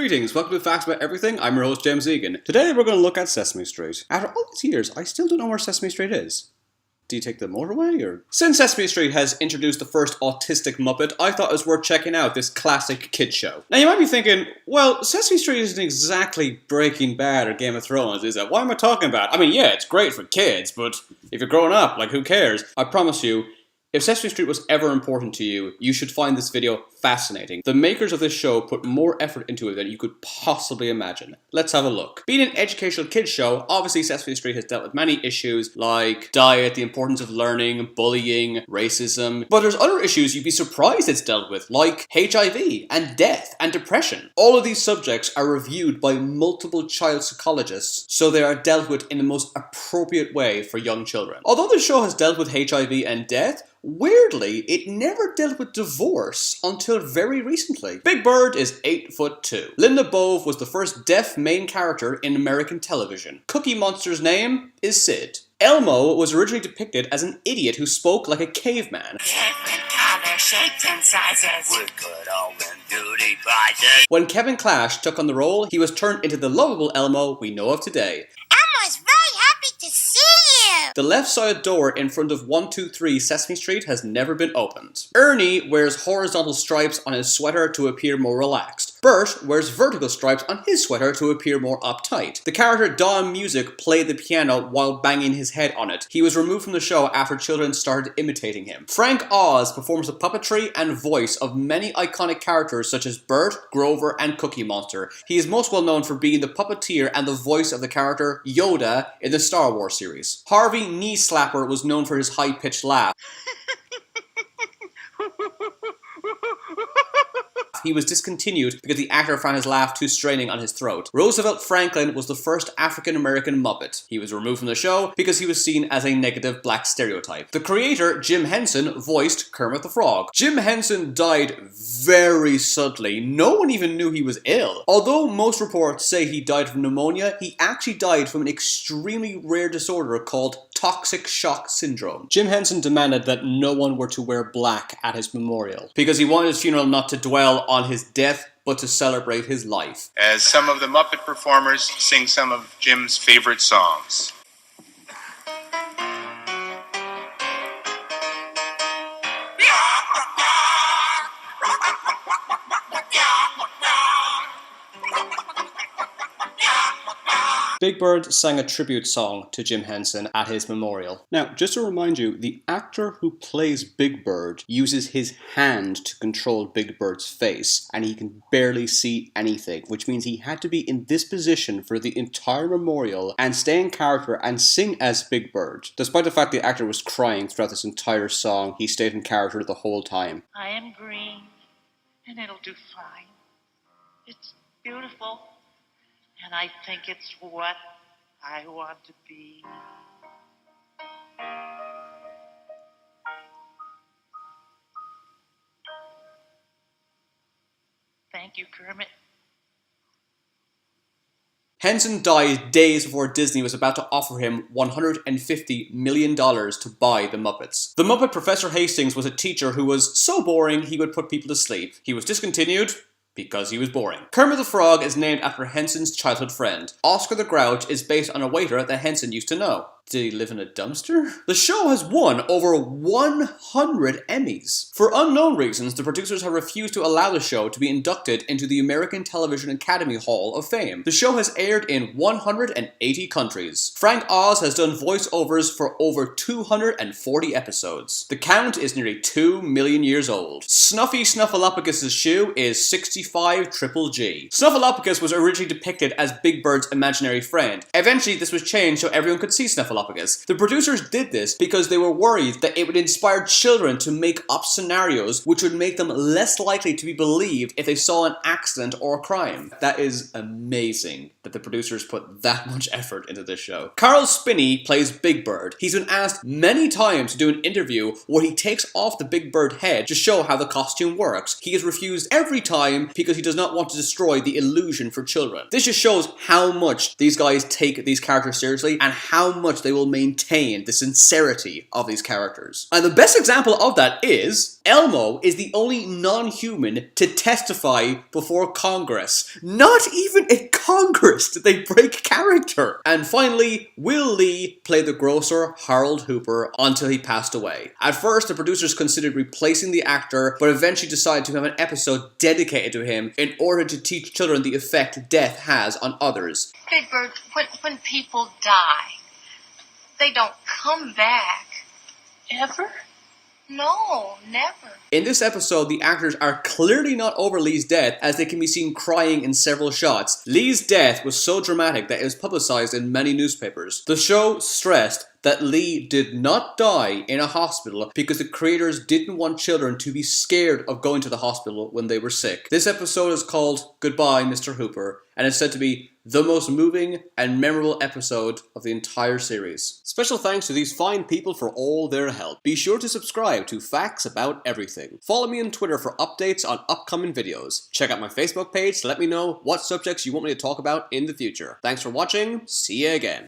Greetings, welcome to Facts About Everything. I'm your host, James Egan. Today we're going to look at Sesame Street. After all these years, I still don't know where Sesame Street is. Do you take the motorway, or...? Since Sesame Street has introduced the first autistic muppet, I thought it was worth checking out this classic kid show. Now you might be thinking, well, Sesame Street isn't exactly Breaking Bad or Game of Thrones, is it? What am I talking about? I mean, yeah, it's great for kids, but if you're growing up, like, who cares? I promise you, if Sesame Street was ever important to you, you should find this video fascinating. The makers of this show put more effort into it than you could possibly imagine. Let's have a look. Being an educational kids show, obviously Sesame Street has dealt with many issues like diet, the importance of learning, bullying, racism. But there's other issues you'd be surprised it's dealt with, like HIV and death and depression. All of these subjects are reviewed by multiple child psychologists, so they are dealt with in the most appropriate way for young children. Although the show has dealt with HIV and death, weirdly, it never dealt with divorce until very recently. Big Bird is 8'2". Linda Bove was the first deaf main character in American television. Cookie Monster's name is Sid. Elmo was originally depicted as an idiot who spoke like a caveman. Different color, shapes, and sizes. We're good all in beauty prizes. When Kevin Clash took on the role, he was turned into the lovable Elmo we know of today. Elmo's very happy to see you. The left side door in front of 123 Sesame Street has never been opened. Ernie wears horizontal stripes on his sweater to appear more relaxed. Bert wears vertical stripes on his sweater to appear more uptight. The character Don Music played the piano while banging his head on it. He was removed from the show after children started imitating him. Frank Oz performs the puppetry and voice of many iconic characters such as Bert, Grover, and Cookie Monster. He is most well known for being the puppeteer and the voice of the character Yoda in the Star Wars series. Harvey Knee Slapper was known for his high-pitched laugh. He was discontinued because the actor found his laugh too straining on his throat. Roosevelt Franklin was the first African-American Muppet. He was removed from the show because he was seen as a negative black stereotype. The creator, Jim Henson, voiced Kermit the Frog. Jim Henson died very suddenly. No one even knew he was ill. Although most reports say he died from pneumonia, he actually died from an extremely rare disorder called toxic shock syndrome. Jim Henson demanded that no one were to wear black at his memorial because he wanted his funeral not to dwell on his death, but to celebrate his life. As some of the Muppet performers sing some of Jim's favorite songs. Big Bird sang a tribute song to Jim Henson at his memorial. Now, just to remind you, the actor who plays Big Bird uses his hand to control Big Bird's face, and he can barely see anything, which means he had to be in this position for the entire memorial and stay in character and sing as Big Bird. Despite the fact the actor was crying throughout this entire song, he stayed in character the whole time. I am green, and it'll do fine. It's beautiful. And I think it's what I want to be. Thank you, Kermit. Henson died days before Disney was about to offer him $150 million to buy the Muppets. The Muppet Professor Hastings was a teacher who was so boring he would put people to sleep. He was discontinued because he was boring. Kermit the Frog is named after Henson's childhood friend. Oscar the Grouch is based on a waiter that Henson used to know. Did he live in a dumpster? The show has won over 100 Emmys. For unknown reasons, the producers have refused to allow the show to be inducted into the American Television Academy Hall of Fame. The show has aired in 180 countries. Frank Oz has done voiceovers for over 240 episodes. The count is nearly 2 million years old. Snuffy Snuffleupagus' shoe is 65 triple G. Snuffleupagus was originally depicted as Big Bird's imaginary friend. Eventually, this was changed so everyone could see Snuffleupagus. The producers did this because they were worried that it would inspire children to make up scenarios which would make them less likely to be believed if they saw an accident or a crime. That is amazing that the producers put that much effort into this show. Carl Spinney plays Big Bird. He's been asked many times to do an interview where he takes off the Big Bird head to show how the costume works. He is refused every time because he does not want to destroy the illusion for children. This just shows how much these guys take these characters seriously and how much they will maintain the sincerity of these characters. And the best example of that is Elmo is the only non-human to testify before Congress. Not even in Congress did they break character. And finally, Will Lee played the grocer Harold Hooper until he passed away. At first, the producers considered replacing the actor, but eventually decided to have an episode dedicated to him in order to teach children the effect death has on others. Big Bird, when people die, they don't come back. Ever? No, never. In this episode, the actors are clearly not over Lee's death, as they can be seen crying in several shots. Lee's death was so dramatic that it was publicized in many newspapers. The show stressed that Lee did not die in a hospital because the creators didn't want children to be scared of going to the hospital when they were sick. This episode is called Goodbye, Mr. Hooper, and it's said to be the most moving and memorable episode of the entire series. Special thanks to these fine people for all their help. Be sure to subscribe to Facts About Everything. Follow me on Twitter for updates on upcoming videos. Check out my Facebook page to let me know what subjects you want me to talk about in the future. Thanks for watching. See you again.